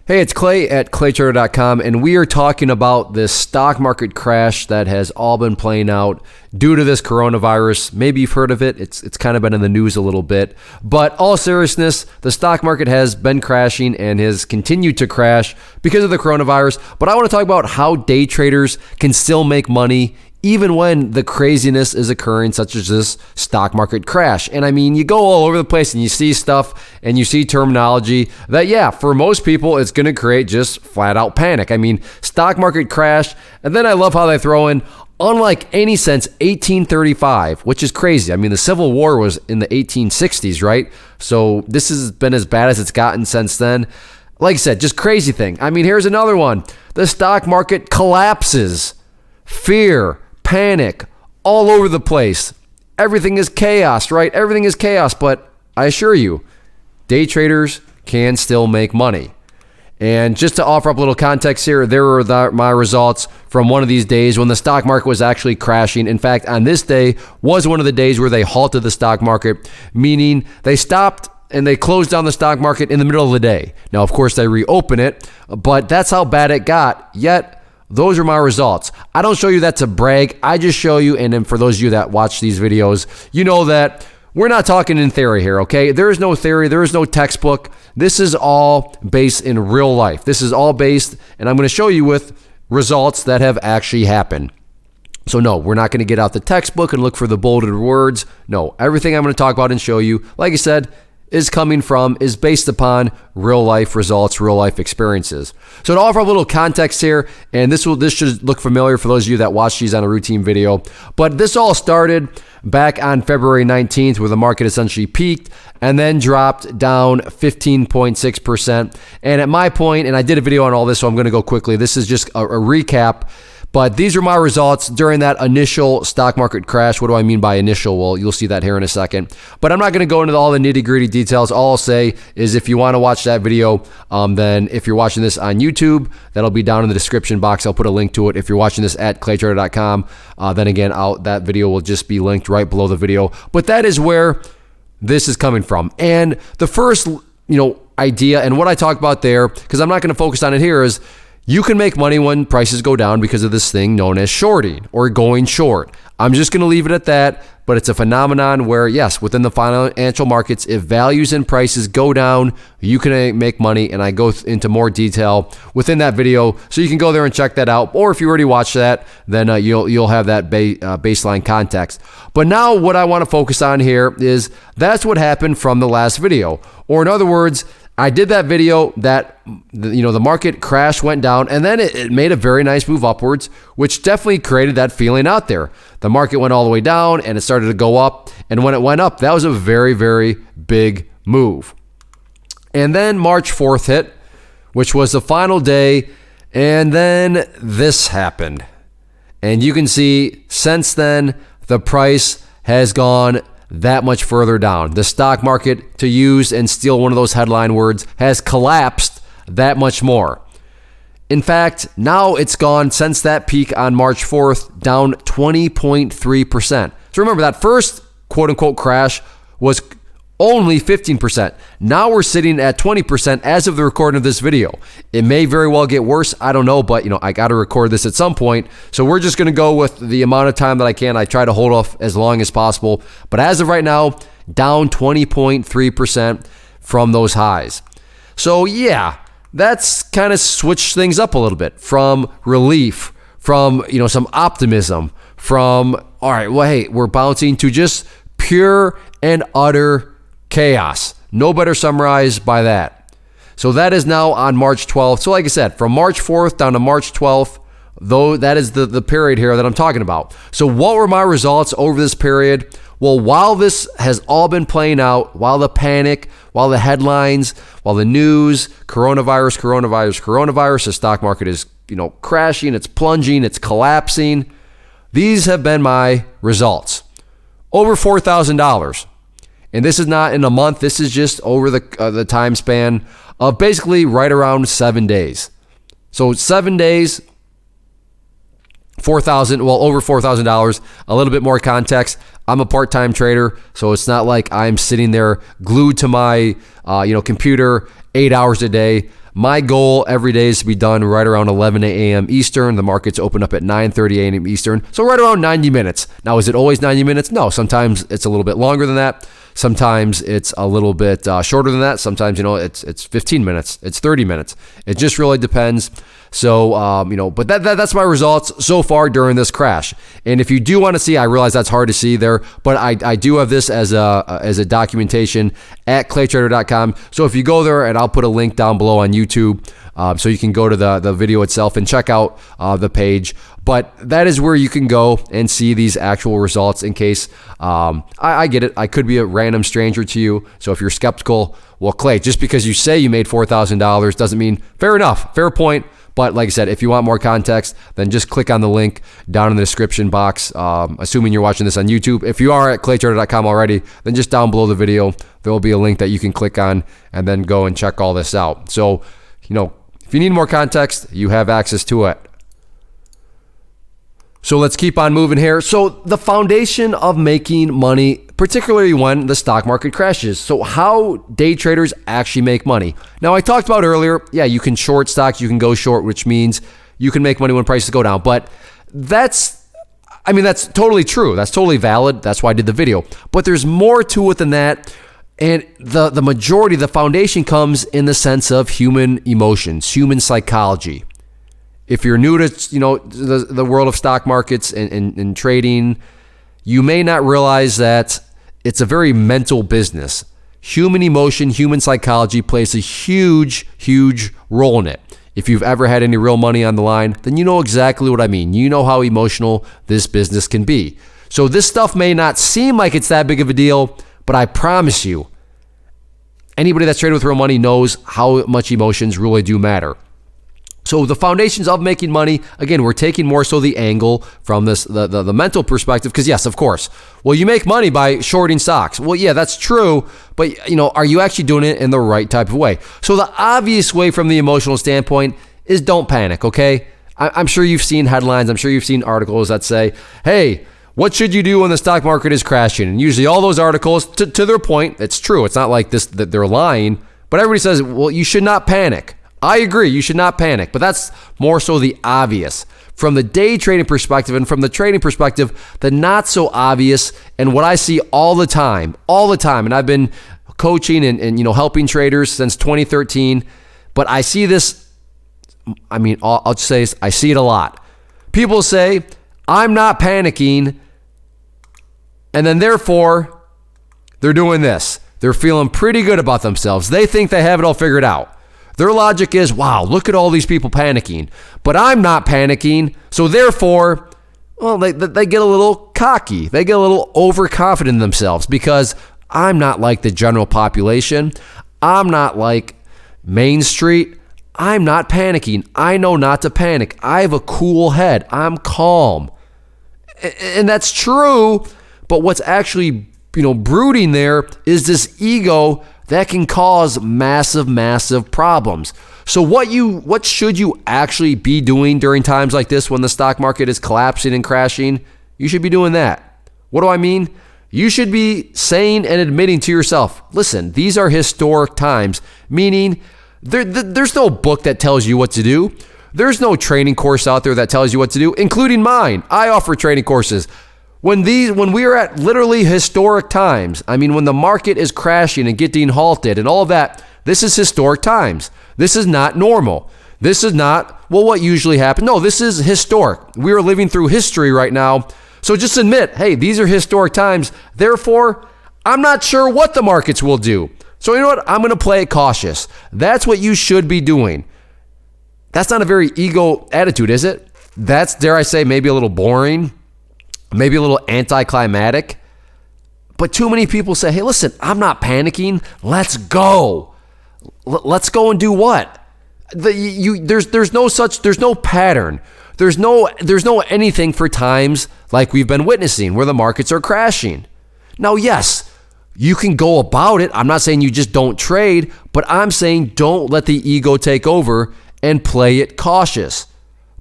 Hey, it's Clay at claytrader.com, and we are talking about this stock market crash that has all been playing out due to this coronavirus. Maybe you've heard of it. It's kind of been in the news a little bit. But all seriousness, the stock market has been crashing and has continued to crash because of the coronavirus. But I want to talk about how day traders can still make money even when the craziness is occurring, such as this stock market crash. And I mean, you go all over the place and you see stuff and you see terminology that, yeah, for most people, it's going to create just flat out panic. I mean, stock market crash. And then I love how they throw in, unlike any since 1835, which is crazy. I mean, the Civil War was in the 1860s, right? So this has been as bad as it's gotten since then. Like I said, just crazy thing. I mean, here's another one. The stock market collapses. Fear, panic, all over the place. Everything is chaos, right? Everything is chaos, but I assure you, day traders can still make money. And just to offer up a little context here, there were my results from one of these days when the stock market was actually crashing. In fact, on this day was one of the days where they halted the stock market, meaning they stopped and they closed down the stock market in the middle of the day. Now, of course, they reopen it, but that's how bad it got. Yet, those are my results. I don't show you that to brag. I just show you, and then for those of you that watch these videos, you know that we're not talking in theory here, okay? There is no theory. There is no textbook. This is all based in real life. This is all based, and I'm going to show you with results that have actually happened. So no, we're not going to get out the textbook and look for the bolded words. No, everything I'm going to talk about and show you, like I said, is based upon real life results, real life experiences. So to offer a little context here, and this should look familiar for those of you that watch these on a routine video, but this all started back on February 19th where the market essentially peaked and then dropped down 15.6%. And at my point, and I did a video on all this, so I'm going to go quickly. This is just a recap. But these are my results during that initial stock market crash. What do I mean by initial? Well, you'll see that here in a second. But I'm not going to go into all the nitty-gritty details. All I'll say is if you want to watch that video, then if you're watching this on YouTube, that'll be down in the description box. I'll put a link to it. If you're watching this at claytrader.com, then again, that video will just be linked right below the video. But that is where this is coming from. And the first, idea and what I talk about there, because I'm not going to focus on it here, is you can make money when prices go down because of this thing known as shorting or going short. I'm just going to leave it at that, but it's a phenomenon where, yes, within the financial markets, if values and prices go down, you can make money, and I go into more detail within that video, so you can go there and check that out. Or if you already watched that, then you'll have that baseline context. But now what I want to focus on here is that's what happened from the last video. Or in other words, I did that video that, the market crash went down, and then it made a very nice move upwards, which definitely created that feeling out there. The market went all the way down and it started to go up. And when it went up, that was a very, very big move. And then March 4th hit, which was the final day. And then this happened. And you can see since then, the price has gone that much further down. The stock market, to use and steal one of those headline words, has collapsed that much more. In fact, now it's gone since that peak on March 4th down 20.3%. So remember, that first quote unquote crash was only 15%. Now we're sitting at 20% as of the recording of this video. It may very well get worse. I don't know, but I got to record this at some point. So we're just going to go with the amount of time that I can. I try to hold off as long as possible. But as of right now, down 20.3% from those highs. So yeah, that's kind of switched things up a little bit from relief, from, some optimism, from, all right, well, hey, we're bouncing to just pure and utter chaos. No better summarized by that. So that is now on March 12th. So like I said, from March 4th down to March 12th, though, that is the period here that I'm talking about. So what were my results over this period? Well, while this has all been playing out, while the panic, while the headlines, while the news, coronavirus, the stock market is, crashing, it's plunging, it's collapsing. These have been my results. Over $4,000. And this is not in a month. This is just over the time span of basically right around 7 days. So 7 days, over $4,000. A little bit more context. I'm a part-time trader, so it's not like I'm sitting there glued to my computer 8 hours a day. My goal every day is to be done right around 11 a.m. Eastern. The markets open up at 9:30 a.m. Eastern. So right around 90 minutes. Now, is it always 90 minutes? No, sometimes it's a little bit longer than that. Sometimes it's a little bit shorter than that. Sometimes, it's 15 minutes. It's 30 minutes. It just really depends. So, but that's my results so far during this crash. And if you do want to see, I realize that's hard to see there, but I do have this as a documentation at claytrader.com. So if you go there, and I'll put a link down below on YouTube, so you can go to the video itself and check out the page. But that is where you can go and see these actual results in case, I get it. I could be a random stranger to you. So if you're skeptical, well, Clay, just because you say you made $4,000 doesn't mean, fair enough, fair point. But like I said, if you want more context, then just click on the link down in the description box, assuming you're watching this on YouTube. If you are at claytrader.com already, then just down below the video, there will be a link that you can click on and then go and check all this out. So, if you need more context, you have access to it. So let's keep on moving here. So the foundation of making money, particularly when the stock market crashes. So how day traders actually make money. Now, I talked about earlier, you can short stocks, you can go short, which means you can make money when prices go down. But that's totally true. That's totally valid. That's why I did the video. But there's more to it than that. And the majority, the foundation comes in the sense of human emotions, human psychology. If you're new to the world of stock markets and trading, you may not realize that it's a very mental business. Human emotion, human psychology plays a huge, huge role in it. If you've ever had any real money on the line, then you know exactly what I mean. You know how emotional this business can be. So this stuff may not seem like it's that big of a deal, but I promise you, anybody that's traded with real money knows how much emotions really do matter. So the foundations of making money, again, we're taking more so the angle from this the mental perspective, because yes, of course. Well, you make money by shorting stocks. Well, yeah, that's true, but are you actually doing it in the right type of way? So the obvious way from the emotional standpoint is don't panic, okay? I'm sure you've seen headlines, I'm sure you've seen articles that say, hey, what should you do when the stock market is crashing? And usually all those articles, to their point, it's true. It's not like this that they're lying, but everybody says, well, you should not panic. I agree, you should not panic, but that's more so the obvious. From the day trading perspective and from the trading perspective, the not so obvious, and what I see all the time, and I've been coaching and helping traders since 2013, but I see this, I'll just say I see it a lot. People say, I'm not panicking, and then therefore, they're doing this. They're feeling pretty good about themselves. They think they have it all figured out. Their logic is, wow, look at all these people panicking, but I'm not panicking. So therefore, well, they get a little cocky. They get a little overconfident in themselves because I'm not like the general population. I'm not like Main Street. I'm not panicking. I know not to panic. I have a cool head. I'm calm. And that's true, but what's actually, brooding there is this ego that can cause massive, massive problems. So what should you actually be doing during times like this when the stock market is collapsing and crashing? You should be doing that. What do I mean? You should be saying and admitting to yourself, listen, these are historic times, meaning there's no book that tells you what to do. There's no training course out there that tells you what to do, including mine. I offer training courses. When we are at literally historic times, when the market is crashing and getting halted and all of that, this is historic times. This is not normal. This is not, what usually happens. No, this is historic. We are living through history right now. So just admit, hey, these are historic times. Therefore, I'm not sure what the markets will do. So you know what? I'm going to play it cautious. That's what you should be doing. That's not a very ego attitude, is it? That's, dare I say, maybe a little boring. Maybe a little anticlimactic, but too many people say, hey, listen, I'm not panicking. Let's go. Let's go and do what? There's no pattern. There's no anything for times like we've been witnessing where the markets are crashing. Now, yes, you can go about it. I'm not saying you just don't trade, but I'm saying don't let the ego take over and play it cautious.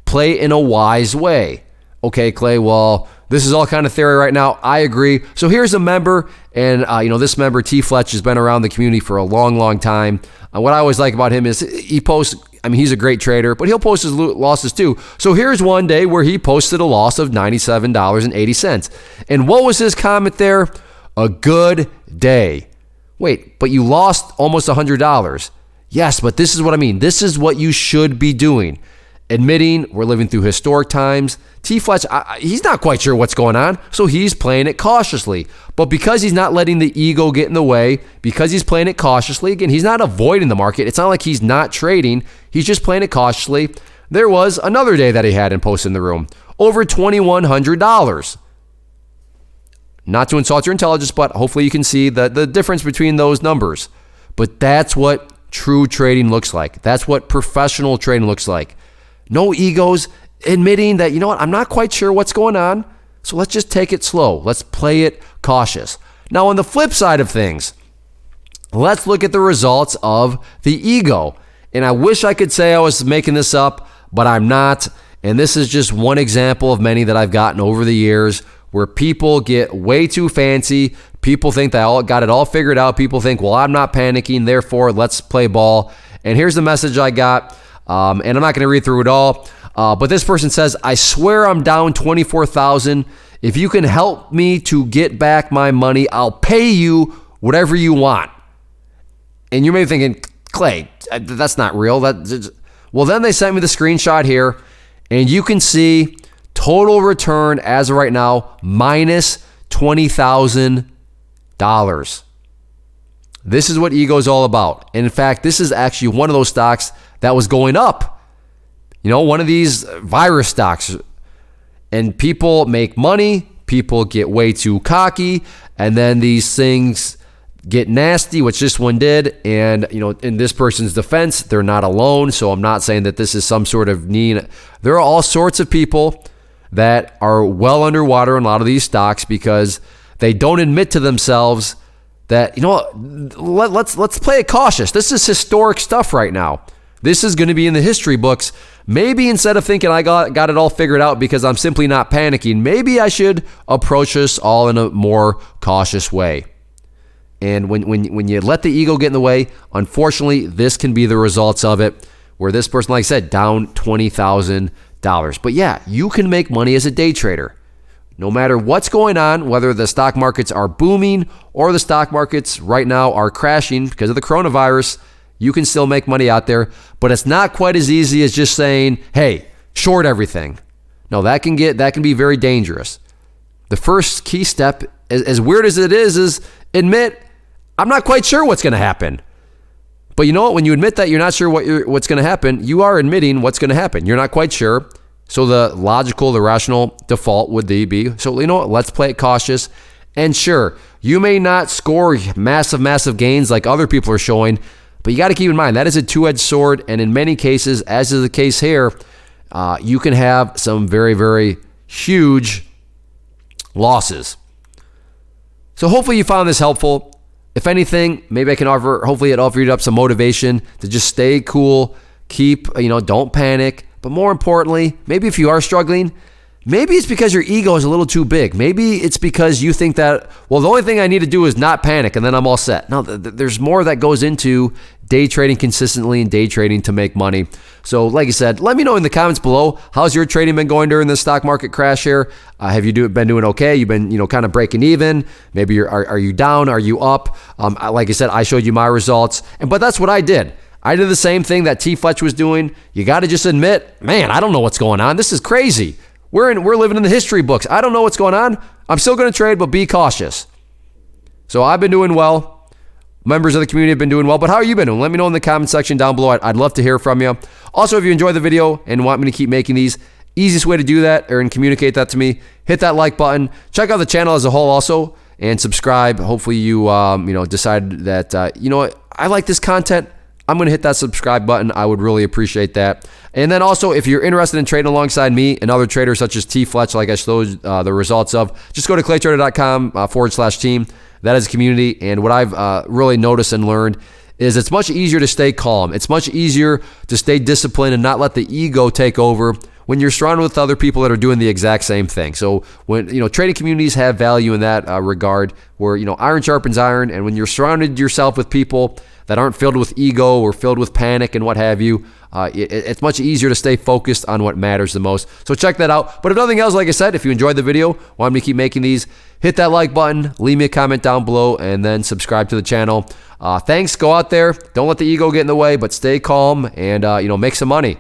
Play in a wise way. Okay, Clay, well, this is all kind of theory right now. I agree. So here's a member, and this member, T. Fletch, has been around the community for a long, long time. What I always like about him is he posts, he's a great trader, but he'll post his losses too. So here's one day where he posted a loss of $97.80. And what was his comment there? A good day. Wait, but you lost almost $100. Yes, but this is what I mean. This is what you should be doing. Admitting we're living through historic times. T. Fletch, he's not quite sure what's going on, so he's playing it cautiously. But because he's not letting the ego get in the way, because he's playing it cautiously, again, he's not avoiding the market. It's not like he's not trading. He's just playing it cautiously. There was another day that he had in post in the room. Over $2,100. Not to insult your intelligence, but hopefully you can see the difference between those numbers. But that's what true trading looks like. That's what professional trading looks like. No egos, admitting that, you know what, I'm not quite sure what's going on, so let's just take it slow. Let's play it cautious. Now, on the flip side of things, let's look at the results of the ego. And I wish I could say I was making this up, but I'm not. And this is just one example of many that I've gotten over the years where people get way too fancy. People think they all got it all figured out. People think, well, I'm not panicking, therefore let's play ball. And here's the message I got. And I'm not going to read through it all, but this person says, I swear I'm down $24,000. If you can help me to get back my money, I'll pay you whatever you want. And you may be thinking, Clay, that's not real. Well, then they sent me the screenshot here, and you can see total return as of right now, minus $20,000. This is what ego is all about. And in fact, this is actually one of those stocks that was going up. One of these virus stocks. And people make money, people get way too cocky, and then these things get nasty, which this one did. And, in this person's defense, they're not alone. So I'm not saying that this is some sort of need. There are all sorts of people that are well underwater in a lot of these stocks because they don't admit to themselves that, let's play it cautious. This is historic stuff right now. This is going to be in the history books. Maybe instead of thinking I got it all figured out because I'm simply not panicking, maybe I should approach this all in a more cautious way. And when you let the ego get in the way, unfortunately, this can be the results of it, where this person, like I said, down $20,000. But yeah, you can make money as a day trader. No matter what's going on, whether the stock markets are booming or the stock markets right now are crashing because of the coronavirus, you can still make money out there, but it's not quite as easy as just saying, hey, short everything. No, that can be very dangerous. The first key step, as weird as it is admit, I'm not quite sure what's going to happen. But you know what? When you admit that you're not sure what's going to happen, you are admitting what's going to happen. You're not quite sure. So the rational default would be, so you know what? Let's play it cautious. And sure, you may not score massive gains like other people are showing, but you got to keep in mind, that is a two-edged sword, and in many cases, as is the case here, you can have some very, very huge losses. So hopefully you found this helpful. If anything, maybe I can hopefully it offered up some motivation to just stay cool, don't panic. But more importantly, maybe if you are struggling, maybe it's because your ego is a little too big. Maybe it's because you think that, well, the only thing I need to do is not panic and then I'm all set. No, there's more that goes into day trading consistently and day trading to make money. So like I said, let me know in the comments below, how's your trading been going during the stock market crash here? Have you been doing okay? You've been, kind of breaking even. Maybe are you down? Are you up? Like I said, I showed you my results, but that's what I did. I did the same thing that T. Fletch was doing. You got to just admit, man, I don't know what's going on. This is crazy. We're living in the history books. I don't know what's going on. I'm still going to trade, but be cautious. So I've been doing well. Members of the community have been doing well, but how are you been doing? Let me know in the comment section down below. I'd love to hear from you. Also, if you enjoyed the video and want me to keep making these, easiest way to do that and communicate that to me, hit that like button. Check out the channel as a whole also and subscribe. Hopefully you decide that, what, I like this content. I'm going to hit that subscribe button. I would really appreciate that. And then also, if you're interested in trading alongside me and other traders such as T. Fletch, like I showed the results of, just go to claytrader.com/team. That is a community. And what I've really noticed and learned is it's much easier to stay calm. It's much easier to stay disciplined and not let the ego take over when you're surrounded with other people that are doing the exact same thing. So when, trading communities have value in that regard where, iron sharpens iron. And when you're surrounded yourself with people that aren't filled with ego or filled with panic and what have you, it's much easier to stay focused on what matters the most. So check that out. But if nothing else, like I said, if you enjoyed the video, want me to keep making these, hit that like button, leave me a comment down below, and then subscribe to the channel. Thanks. Go out there. Don't let the ego get in the way, but stay calm and, make some money.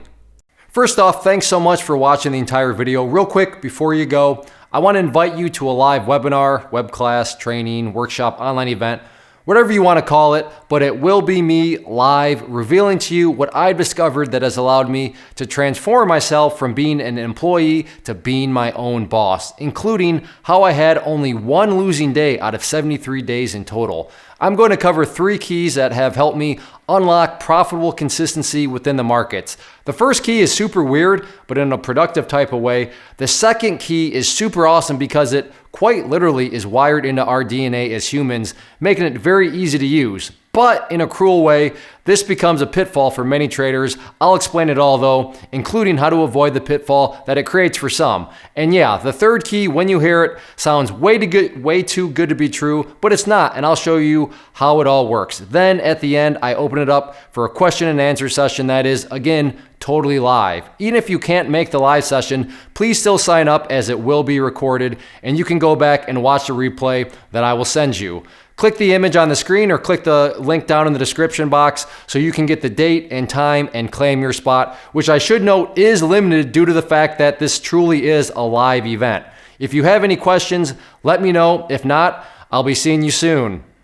First off, thanks so much for watching the entire video. Real quick, before you go, I want to invite you to a live webinar, web class, training, workshop, online event, whatever you want to call it, but it will be me live revealing to you what I've discovered that has allowed me to transform myself from being an employee to being my own boss, including how I had only one losing day out of 73 days in total. I'm going to cover 3 keys that have helped me unlock profitable consistency within the markets. The first key is super weird, but in a productive type of way. The second key is super awesome because it quite literally is wired into our DNA as humans, making it very easy to use. But in a cruel way, this becomes a pitfall for many traders. I'll explain it all though, including how to avoid the pitfall that it creates for some. And yeah, the third key, when you hear it, sounds way too good to be true, but it's not, and I'll show you how it all works. Then at the end, I open it up for a question and answer session that is, again, totally live. Even if you can't make the live session, please still sign up as it will be recorded, and you can go back and watch the replay that I will send you. Click the image on the screen or click the link down in the description box so you can get the date and time and claim your spot, which I should note is limited due to the fact that this truly is a live event. If you have any questions, let me know. If not, I'll be seeing you soon.